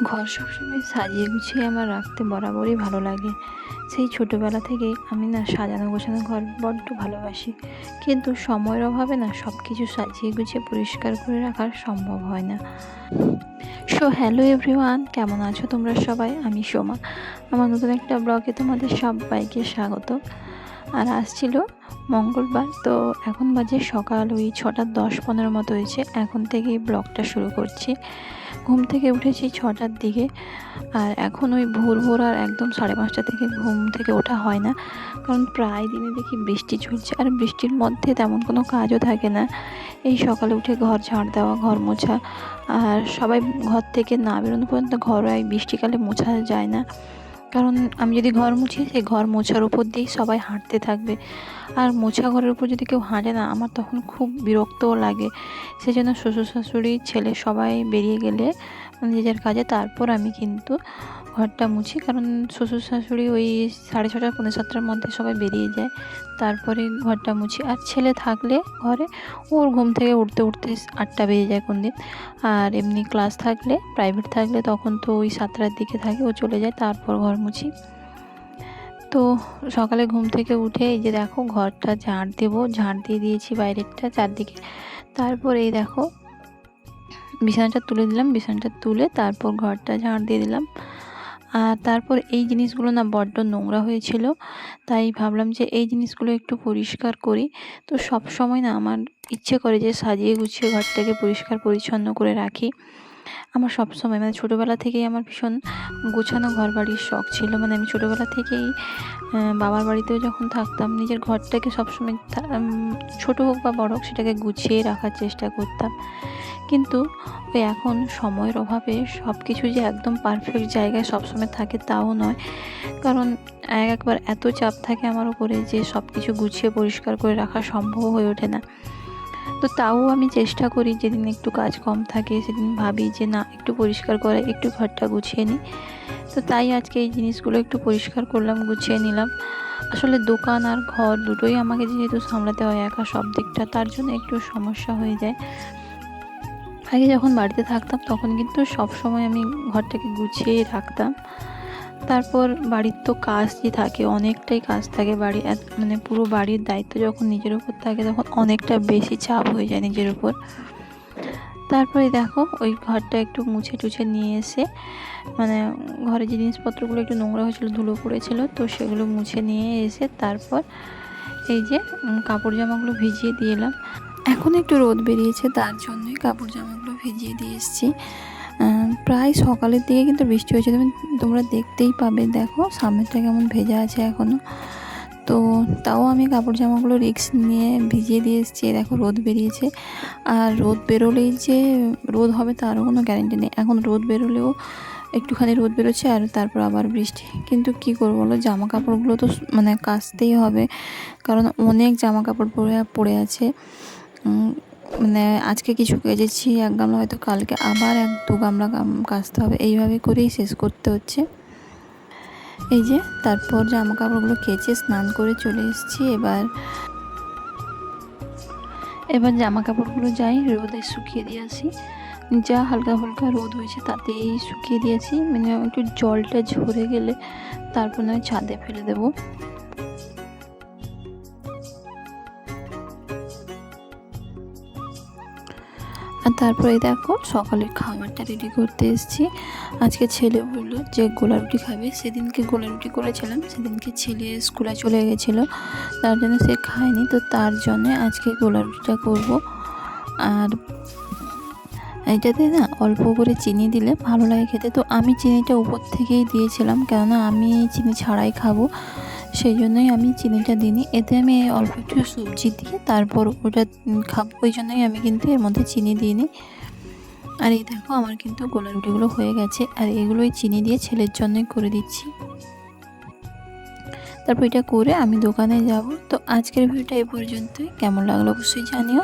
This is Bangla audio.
ঘর সবসময় সাজিয়ে গুছিয়ে আমার রাখতে বরাবরই ভালো লাগে। সেই ছোটোবেলা থেকেই আমি না সাজানো গোছানো ঘর বড্ড ভালোবাসি, কিন্তু সময়ের অভাবে না সব কিছু সাজিয়ে গুছিয়ে পরিষ্কার করে রাখা সম্ভব হয় না। হ্যালো এভরিওয়ান, কেমন আছো তোমরা সবাই? আমি সোমা। আমার নতুন একটা ব্লগে তোমাদের সবাইকে স্বাগত। আর আসছিল মঙ্গলবার, তো এখন বাজে সকাল ওই 6:10-15 মতো হয়েছে। এখন থেকেই ব্লগটা শুরু করছি। ঘুম থেকে উঠেছি 6টার দিকে, আর এখন ওই ভোর আর একদম 5:30 থেকে ঘুম থেকে ওঠা হয় না, কারণ প্রায় দিনে দেখি বৃষ্টি চলছে, আর বৃষ্টির মধ্যে তেমন কোনো কাজও থাকে না। এই সকালে উঠে ঘর ঝাড় দেওয়া, ঘর মোছা, আর সবাই ঘর থেকে না বেরোনো পর্যন্ত ঘরও এই বৃষ্টিকালে মোছা যায় না, কারণ আমি যদি ঘর মুছি সেই ঘর মোছার উপর দিয়েই সবাই হাঁটতে থাকবে, আর মোছা ঘরের উপর যদি কেউ হাঁটে না, আমার তখন খুব বিরক্তও লাগে। সেই জন্য শ্বশুর শাশুড়ি ছেলে সবাই বেরিয়ে গেলে নিজের কাজে তারপর আমি কিন্তু ঘরটা মুছি, কারণ শ্বশুর শাশুড়ি ওই 6:30 6:45 মধ্যে সবাই বেরিয়ে যায়, তারপরে ঘরটা মুছি। আর ছেলে থাকলে ঘরে ওর ঘুম থেকে উঠতে 8টা বেজে যায় কোন দিন। আর এমনি ক্লাস থাকলে, প্রাইভেট থাকলে তখন তো ওই 7টার দিকে থাকে, ও চলে যায়, তারপর ঘর মুছি। তো সকালে ঘুম থেকে উঠে এই যে দেখো ঘরটা ঝাড় দিয়ে দিয়েছি বাইরেরটা চারদিকে। তারপর এই দেখো বিছানাটা তুলে দিলাম, বিছানাটা তুলে তারপর ঘরটা ঝাড় দিয়ে দিলাম। আর তারপর এই জিনিসগুলো না বড্ড নোংরা হয়েছিল, তাই ভাবলাম যে এই জিনিসগুলো একটু পরিষ্কার করি। তো সব সময় না আমার ইচ্ছে করে যে সাজিয়ে গুছিয়ে ঘরটাকে পরিষ্কার পরিচ্ছন্ন করে রাখি। আমার সব সময় মানে ছোটোবেলা থেকেই আমার ভীষণ গোছানো ঘর বাড়ির শখ ছিল। মানে আমি ছোটোবেলা থেকেই বাবার বাড়িতেও যখন থাকতাম নিজের ঘরটাকে সবসময় ছোটো হোক বা বড় হোক সেটাকে গুছিয়ে রাখার চেষ্টা করতাম। কিন্তু ওই এখন সময়ের অভাবে সব কিছু যে একদম পারফেক্ট জায়গায় সবসময় থাকে তাও নয়, কারণ একবার এত চাপ থাকে আমার উপরে যে সব কিছু গুছিয়ে পরিষ্কার করে রাখা সম্ভব হয়ে ওঠে না। তো তাও আমি চেষ্টা করি, যেদিন একটু কাজ কম থাকে সেদিন ভাবি যে না একটু পরিষ্কার করে একটু ঘরটা গুছিয়ে নিই। তো তাই আজকে এই জিনিসগুলো একটু পরিষ্কার করলাম, গুছিয়ে নিলাম। আসলে দোকান আর ঘর দুটোই আমাকে যেহেতু সামলাতে হয় একা সব দিকটা, তার জন্য একটু সমস্যা হয়ে যায়। আগে যখন বাড়িতে থাকতাম তখন কিন্তু সব সময় আমি ঘরটাকে গুছিয়েই রাখতাম। তারপর বাড়ির তো কাজ যে থাকে, অনেকটাই কাজ থাকে বাড়ি, মানে পুরো বাড়ির দায়িত্ব যখন নিজের উপর থাকে তখন অনেকটা বেশি চাপ হয়ে যায় নিজের উপর। তারপরে দেখো ওই ঘরটা একটু মুছে টুছে নিয়ে এসে, মানে ঘরে যে জিনিসপত্রগুলো একটু নোংরা হয়েছিল, ধুলো পড়েছিল, তো সেগুলো মুছে নিয়ে এসে তারপর এই যে কাপড় জামাগুলো ভিজিয়ে দিয়ে এলাম। এখন একটু রোদ বেরিয়েছে, তার জন্যই কাপড় জামাগুলো ভিজিয়ে দিয়ে এসেছি। প্রায় সকালের দিকে কিন্তু বৃষ্টি হয়েছে, তোমরা দেখতেই পাবে। দেখো সামনেটা কেমন ভেজা আছে এখনও। তো তাও আমি কাপড় জামাগুলো রিস্ক নিয়ে ভিজিয়ে দিয়ে এসেছি। দেখো রোদ বেরিয়েছে, আর রোদ বেরোলেই যে রোদ হবে তারও কোনো গ্যারেন্টি নেই। এখন রোদ বেরোলেও একটুখানি রোদ বেরোচ্ছে আর তারপর আবার বৃষ্টি। কিন্তু কী করবো বলো, জামা কাপড়গুলো তো মানে কাচতেই হবে, কারণ অনেক জামা কাপড় পরে আছে। মানে আজকে কিছু কেচেছি 1 গামলা, হয়তো কালকে আবার 1-2 গামলা কাচতে হবে, এইভাবে করেই শেষ করতে হচ্ছে। এই যে তারপর জামা কাপড়গুলো কেচে স্নান করে চলে এসেছি। এবার জামা কাপড়গুলো যাই রোদে শুকিয়ে দিয়ে আসি। যা হালকা হালকা রোদ হয়েছে তাতেই শুকিয়ে দিয়েছি, মানে একটু জলটা ঝরে গেলে তারপর নয় ছাদে ফেলে দেবো। আর তারপরে দেখো সকালের খাবারটা রেডি করতে এসেছি। আজকে ছেলে বললো যে গোলা রুটি খাবে, সেদিনকে গোলা রুটি করেছিলাম, সেদিনকে ছেলে স্কুলে চলে গেছিলো, তার জন্য সে খায়নি, তো তার জন্যে আজকে গোলা রুটিটা করবো। আর এটাতে না অল্প করে চিনি দিলে ভালো লাগে খেতে, তো আমি চিনিটা উপর থেকেই দিয়েছিলাম, কেননা আমি চিনি ছাড়াই খাবো, সেই জন্যই আমি চিনিটা দিইনি। এতে আমি অল্প একটু সবজি দিয়ে তারপর ওটা খাবো, ওই জন্যই আমি কিন্তু এর মধ্যে চিনি দিইনি। আর এই দেখো আমার কিন্তু গোলা রুটিগুলো হয়ে গেছে, আর এগুলোই চিনি দিয়ে ছেলের জন্যই করে দিচ্ছি। তারপর এটা করে আমি দোকানে যাব। তো আজকের ভিডিওটা এই পর্যন্তই, কেমন লাগলো অবশ্যই জানিও।